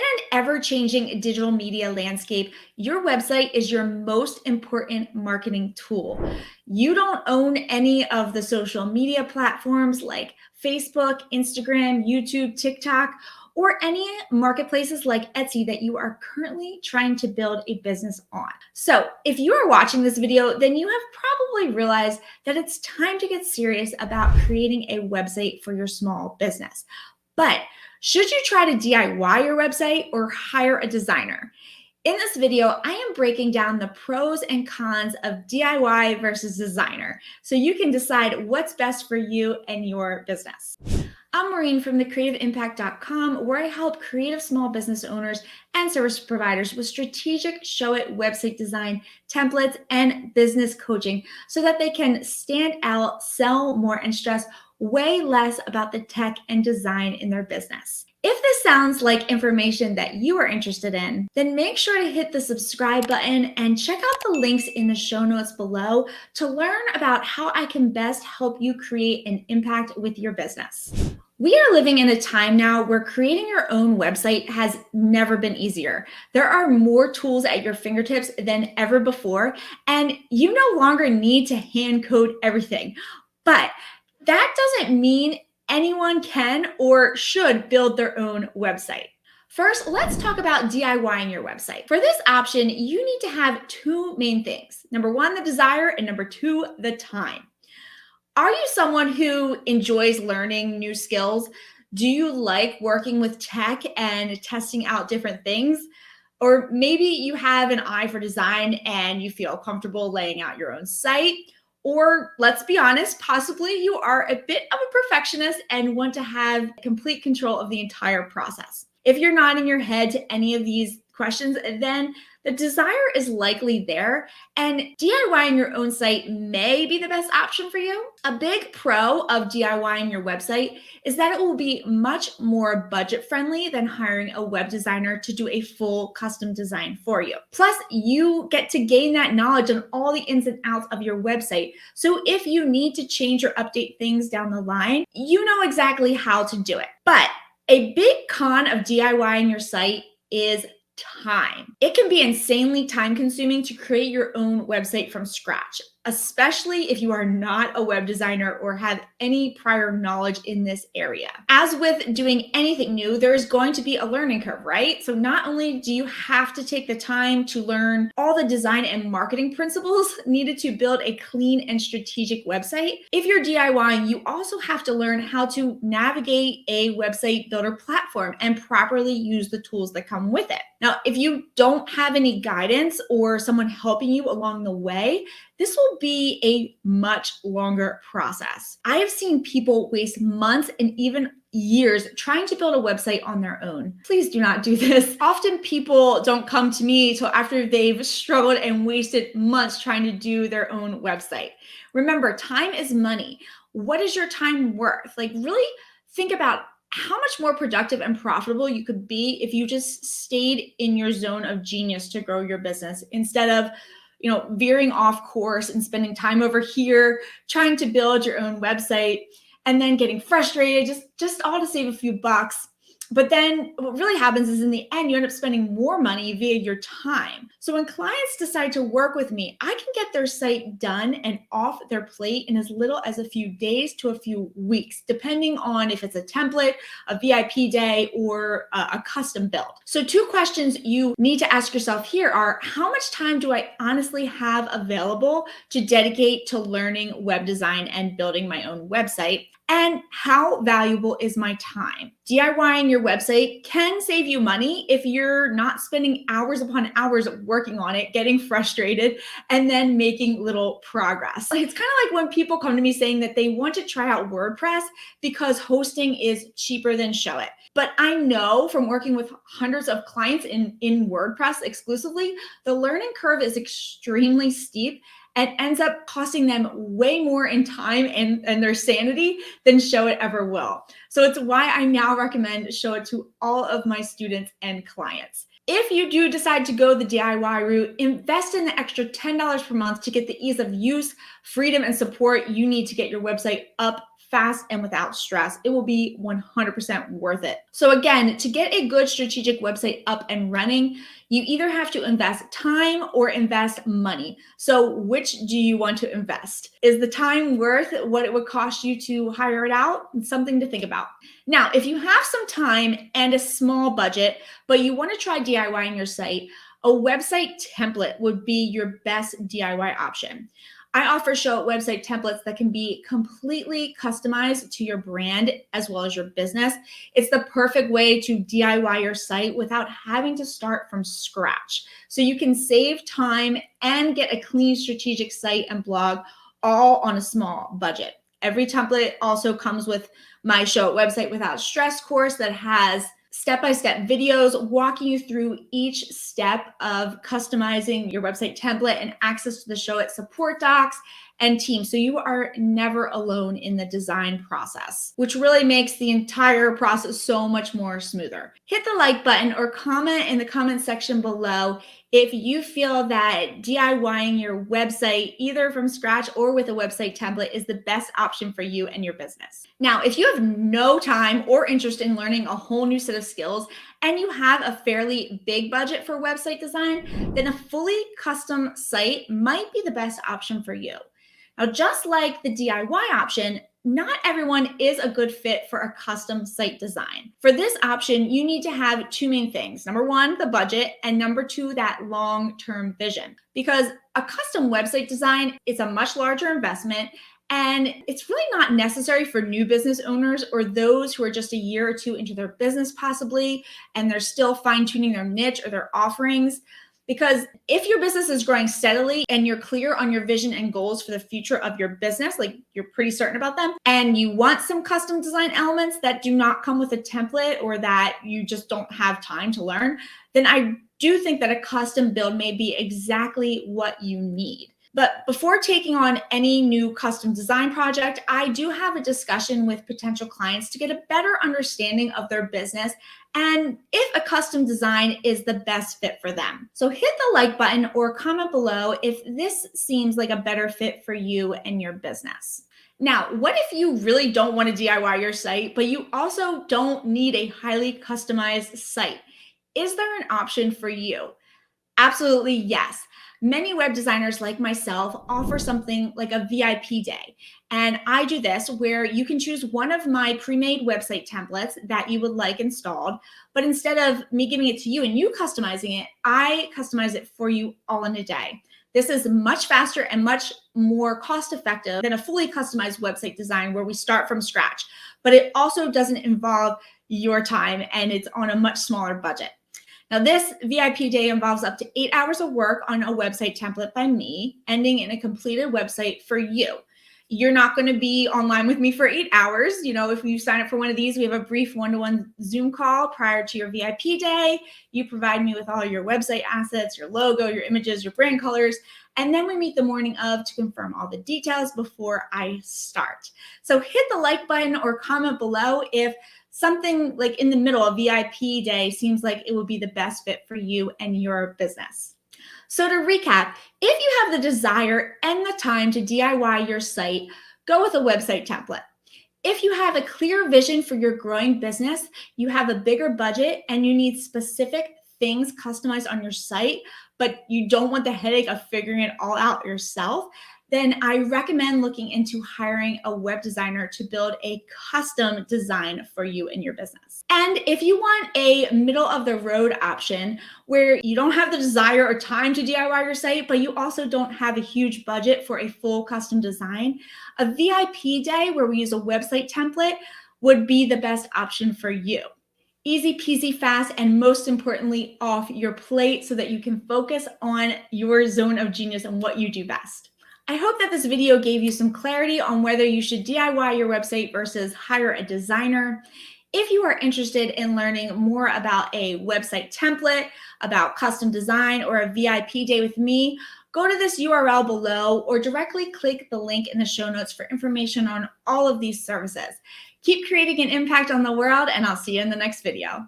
In an ever-changing digital media landscape, your website is your most important marketing tool. You don't own any of the social media platforms like Facebook, Instagram, YouTube, TikTok, or any marketplaces like Etsy that you are currently trying to build a business on. So, if you are watching this video, then you have probably realized that it's time to get serious about creating a website for your small business. But should you try to DIY your website or hire a designer? In this video, I am breaking down the pros and cons of DIY versus designer so you can decide what's best for you and your business. I'm Maureen from thecreativeimpact.com, where I help creative small business owners and service providers with strategic show it website design, templates, and business coaching so that they can stand out, sell more, and stress way less about the tech and design in their business. If this sounds like information that you are interested in, then make sure to hit the subscribe button and check out the links in the show notes below to learn about how I can best help you create an impact with your business. We are living in a time now where creating your own website has never been easier. There are more tools at your fingertips than ever before, and you no longer need to hand code everything. But that doesn't mean anyone can or should build their own website. First, let's talk about DIYing your website. For this option, you need to have two main things. Number one, the desire, and number two, the time. Are you someone who enjoys learning new skills? Do you like working with tech and testing out different things? Or maybe you have an eye for design and you feel comfortable laying out your own site. Or let's be honest, possibly you are a bit of a perfectionist and want to have complete control of the entire process. If you're nodding your head to any of these questions, then the desire is likely there, and DIYing your own site may be the best option for you. A big pro of DIYing your website is that it will be much more budget friendly than hiring a web designer to do a full custom design for you. Plus, you get to gain that knowledge on all the ins and outs of your website. So if you need to change or update things down the line, you know exactly how to do it. But a big con of DIYing your site is time. It can be insanely time consuming to create your own website from scratch, especially if you are not a web designer or have any prior knowledge in this area. As with doing anything new, there is going to be a learning curve, right? So not only do you have to take the time to learn all the design and marketing principles needed to build a clean and strategic website, if you're DIYing, you also have to learn how to navigate a website builder platform and properly use the tools that come with it. Now, if you don't have any guidance or someone helping you along the way, this will be a much longer process. I have seen people waste months and even years trying to build a website on their own. Please do not do this. Often people don't come to me till after they've struggled and wasted months trying to do their own website. Remember, time is money. What is your time worth? Really think about how much more productive and profitable you could be if you just stayed in your zone of genius to grow your business instead of veering off course and spending time over here trying to build your own website and then getting frustrated just all to save a few bucks. But then what really happens is in the end, you end up spending more money via your time. So when clients decide to work with me, I can get their site done and off their plate in as little as a few days to a few weeks, depending on if it's a template, a VIP day, or a custom build. So two questions you need to ask yourself here are, how much time do I honestly have available to dedicate to learning web design and building my own website? And how valuable is my time? DIYing your website can save you money if you're not spending hours upon hours working on it, getting frustrated, and then making little progress. It's kind of like when people come to me saying that they want to try out WordPress because hosting is cheaper than Showit. But I know from working with hundreds of clients in WordPress exclusively, the learning curve is extremely steep and ends up costing them way more in time and their sanity than Showit ever will. So it's why I now recommend Showit to all of my students and clients. If you do decide to go the DIY route, invest in the extra $10 per month to get the ease of use, freedom, and support you need to get your website up fast and without stress. It will be 100% worth it. So again, to get a good strategic website up and running, you either have to invest time or invest money. So which do you want to invest? Is the time worth what it would cost you to hire it out? It's something to think about. Now, if you have some time and a small budget, but you want to try DIYing your site, a website template would be your best DIY option. I offer Showit website templates that can be completely customized to your brand as well as your business. It's the perfect way to DIY your site without having to start from scratch. So you can save time and get a clean strategic site and blog all on a small budget. Every template also comes with my Showit Website Without Stress course that has step-by-step videos walking you through each step of customizing your website template and access to the Showit support docs and team. So you are never alone in the design process, which really makes the entire process so much more smoother. Hit the like button or comment in the comment section below if you feel that DIYing your website either from scratch or with a website template is the best option for you and your business. Now, if you have no time or interest in learning a whole new set of skills and you have a fairly big budget for website design, then a fully custom site might be the best option for you. Now, just like the DIY option, not everyone is a good fit for a custom site design. For this option, you need to have two main things. Number one, the budget, and number two, that long-term vision. Because a custom website design is a much larger investment, and it's really not necessary for new business owners or those who are just a year or two into their business possibly, and they're still fine-tuning their niche or their offerings. Because if your business is growing steadily and you're clear on your vision and goals for the future of your business, like you're pretty certain about them, and you want some custom design elements that do not come with a template or that you just don't have time to learn, then I do think that a custom build may be exactly what you need. But before taking on any new custom design project, I do have a discussion with potential clients to get a better understanding of their business and if a custom design is the best fit for them. So hit the like button or comment below if this seems like a better fit for you and your business. Now, what if you really don't want to DIY your site, but you also don't need a highly customized site? Is there an option for you? Absolutely, yes. Many web designers like myself offer something like a VIP day. And I do this where you can choose one of my pre-made website templates that you would like installed. But instead of me giving it to you and you customizing it, I customize it for you all in a day. This is much faster and much more cost-effective than a fully customized website design where we start from scratch. But it also doesn't involve your time and it's on a much smaller budget. Now, this VIP day involves up to 8 hours of work on a website template by me, ending in a completed website for you. You're not going to be online with me for 8 hours. You know, if you sign up for one of these, we have a brief one-to-one Zoom call prior to your VIP day. You provide me with all your website assets, your logo, your images, your brand colors, and then we meet the morning of to confirm all the details before I start. So hit the like button or comment below if something like in the middle of VIP day seems like it would be the best fit for you and your business. So to recap, if you have the desire and the time to DIY your site, go with a website template. If you have a clear vision for your growing business, you have a bigger budget and you need specific things customized on your site, but you don't want the headache of figuring it all out yourself, then I recommend looking into hiring a web designer to build a custom design for you and your business. And if you want a middle of the road option where you don't have the desire or time to DIY your site, but you also don't have a huge budget for a full custom design, a VIP day where we use a website template would be the best option for you. Easy peasy fast, and most importantly, off your plate so that you can focus on your zone of genius and what you do best. I hope that this video gave you some clarity on whether you should DIY your website versus hire a designer. If you are interested in learning more about a website template, about custom design, or a VIP day with me, go to this URL below or directly click the link in the show notes for information on all of these services. Keep creating an impact on the world, and I'll see you in the next video.